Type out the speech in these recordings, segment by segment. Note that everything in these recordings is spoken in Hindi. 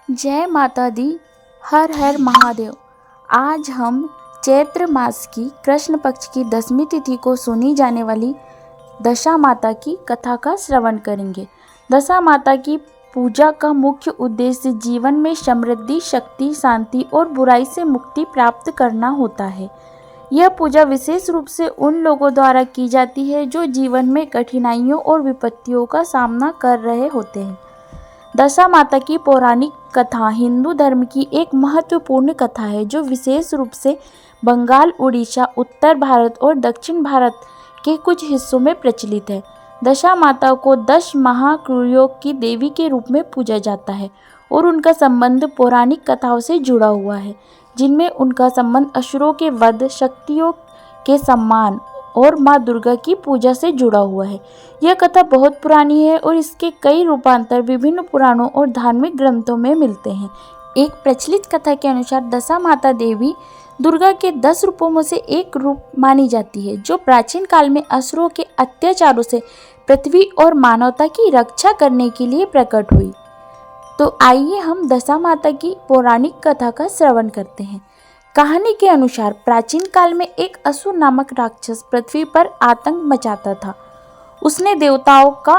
जय माता दी। हर हर महादेव। आज हम चैत्र मास की कृष्ण पक्ष की 10वीं तिथि को सुनी जाने वाली दशा माता की कथा का श्रवण करेंगे। दशा माता की पूजा का मुख्य उद्देश्य जीवन में समृद्धि, शक्ति, शांति और बुराई से मुक्ति प्राप्त करना होता है। यह पूजा विशेष रूप से उन लोगों द्वारा की जाती है जो जीवन में कठिनाइयों और विपत्तियों का सामना कर रहे होते हैं। दशा माता की पौराणिक कथा हिंदू धर्म की एक महत्वपूर्ण कथा है जो विशेष रूप से बंगाल, उड़ीसा, उत्तर भारत और दक्षिण भारत के कुछ हिस्सों में प्रचलित है। दशा माता को 10 महाक्रूरों की देवी के रूप में पूजा जाता है और उनका संबंध पौराणिक कथाओं से जुड़ा हुआ है, जिनमें उनका संबंध असुरों के वध, शक्तियों के सम्मान और माँ दुर्गा की पूजा से जुड़ा हुआ है। यह कथा बहुत पुरानी है और इसके कई रूपांतर विभिन्न पुराणों और धार्मिक ग्रंथों में मिलते हैं। एक प्रचलित कथा के अनुसार दशा माता देवी दुर्गा के 10 रूपों में से एक रूप मानी जाती है, जो प्राचीन काल में असुरों के अत्याचारों से पृथ्वी और मानवता की रक्षा करने के लिए प्रकट हुई। तो आइए हम दशा माता की पौराणिक कथा का श्रवण करते हैं। कहानी के अनुसार प्राचीन काल में एक असुर नामक राक्षस पृथ्वी पर आतंक मचाता था। उसने देवताओं का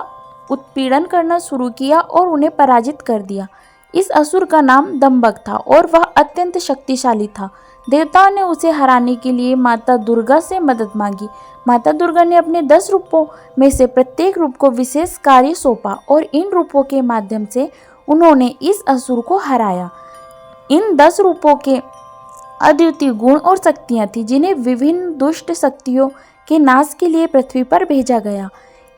उत्पीड़न करना शुरू किया और उन्हें पराजित कर दिया। इस असुर का नाम दंबक था और वह अत्यंत शक्तिशाली था। देवताओं ने उसे हराने के लिए माता दुर्गा से मदद मांगी। माता दुर्गा ने अपने 10 रूपों में से प्रत्येक रूप को विशेष कार्य सौंपा और इन रूपों के माध्यम से उन्होंने इस असुर को हराया। इन 10 रूपों के अद्वितीय गुण और शक्तियां थी, जिन्हें विभिन्न दुष्ट शक्तियों के नाश के लिए पृथ्वी पर भेजा गया।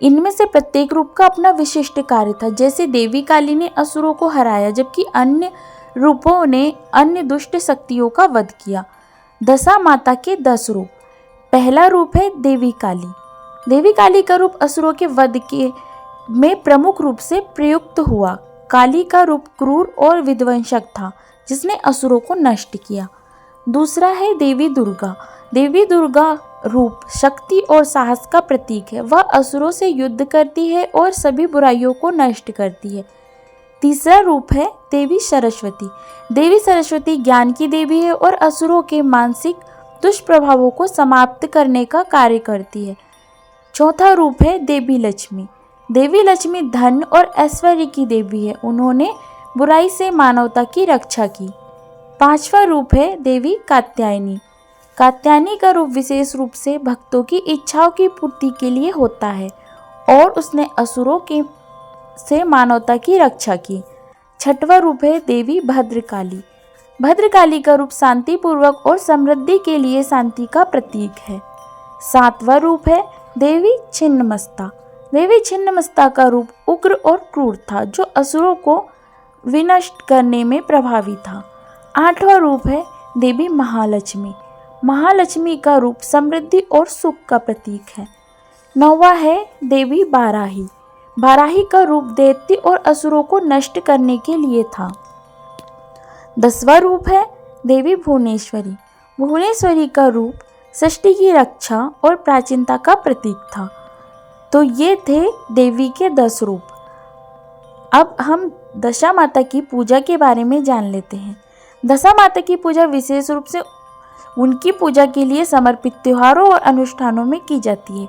इनमें से प्रत्येक रूप का अपना विशिष्ट कार्य था। जैसे देवी काली ने असुरों को हराया, जबकि अन्य रूपों ने अन्य दुष्ट शक्तियों का वध किया। दशा माता के 10 रूप। पहला रूप है देवी काली। देवी काली का रूप असुरों के वध के में प्रमुख रूप से प्रयुक्त हुआ। काली का रूप क्रूर और विध्वंसक था, जिसने असुरों को नष्ट किया। दूसरा है देवी दुर्गा। देवी दुर्गा रूप शक्ति और साहस का प्रतीक है। वह असुरों से युद्ध करती है और सभी बुराइयों को नष्ट करती है। तीसरा रूप है देवी सरस्वती। देवी सरस्वती ज्ञान की देवी है और असुरों के मानसिक दुष्प्रभावों को समाप्त करने का कार्य करती है। चौथा रूप है देवी लक्ष्मी। देवी लक्ष्मी धन और ऐश्वर्य की देवी है। उन्होंने बुराई से मानवता की रक्षा की। पांचवा रूप है देवी कात्यायनी। कात्यायनी का रूप विशेष रूप से भक्तों की इच्छाओं की पूर्ति के लिए होता है और उसने असुरों के से मानवता की रक्षा की। छठवां रूप है देवी भद्रकाली। भद्रकाली का रूप शांतिपूर्वक और समृद्धि के लिए शांति का प्रतीक है। सातवां रूप है देवी छिन्नमस्ता। देवी छिन्नमस्ता का रूप उग्र और क्रूर था, जो असुरों को विनष्ट करने में प्रभावी था। आठवां रूप है देवी महालक्ष्मी। महालक्ष्मी का रूप समृद्धि और सुख का प्रतीक है। नौवां है देवी बाराही। बाराही का रूप दैत्य और असुरों को नष्ट करने के लिए था। 10वां रूप है देवी भुवनेश्वरी। भुवनेश्वरी का रूप सृष्टि की रक्षा और प्राचीनता का प्रतीक था। तो ये थे देवी के 10 रूप। अब हम दशा माता की पूजा के बारे में जान लेते हैं। दशा माता की पूजा विशेष रूप से उनकी पूजा के लिए समर्पित त्योहारों और अनुष्ठानों में की जाती है।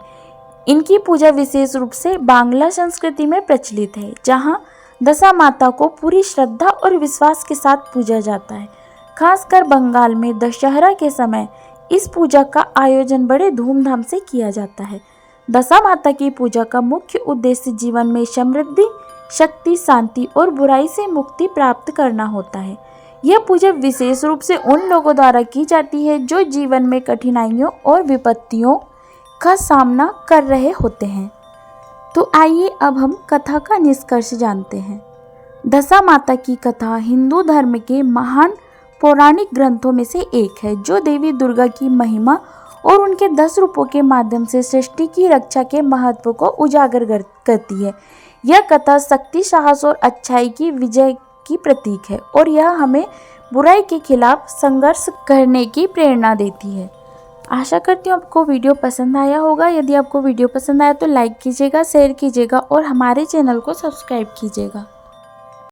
इनकी पूजा विशेष रूप से बांग्ला संस्कृति में प्रचलित है, जहां दशा माता को पूरी श्रद्धा और विश्वास के साथ पूजा जाता है। खासकर बंगाल में दशहरा के समय इस पूजा का आयोजन बड़े धूमधाम से किया जाता है। दशा माता की पूजा का मुख्य उद्देश्य जीवन में समृद्धि, शक्ति, शांति और बुराई से मुक्ति प्राप्त करना होता है। यह पूजा विशेष रूप से उन लोगों द्वारा की जाती है जो जीवन में कठिनाइयों और विपत्तियों का सामना कर रहे होते हैं। तो आइए अब हम कथा का निष्कर्ष जानते हैं। दशा माता की कथा हिंदू धर्म के महान पौराणिक ग्रंथों में से एक है, जो देवी दुर्गा की महिमा और उनके 10 रूपों के माध्यम से सृष्टि की रक्षा के महत्व को उजागर करती है। यह कथा शक्ति, साहस और अच्छाई की विजय की प्रतीक है और यह हमें बुराई के खिलाफ संघर्ष करने की प्रेरणा देती है। आशा करती हूँ आपको वीडियो पसंद आया होगा। यदि आपको वीडियो पसंद आया तो लाइक कीजिएगा, शेयर कीजिएगा और हमारे चैनल को सब्सक्राइब कीजिएगा।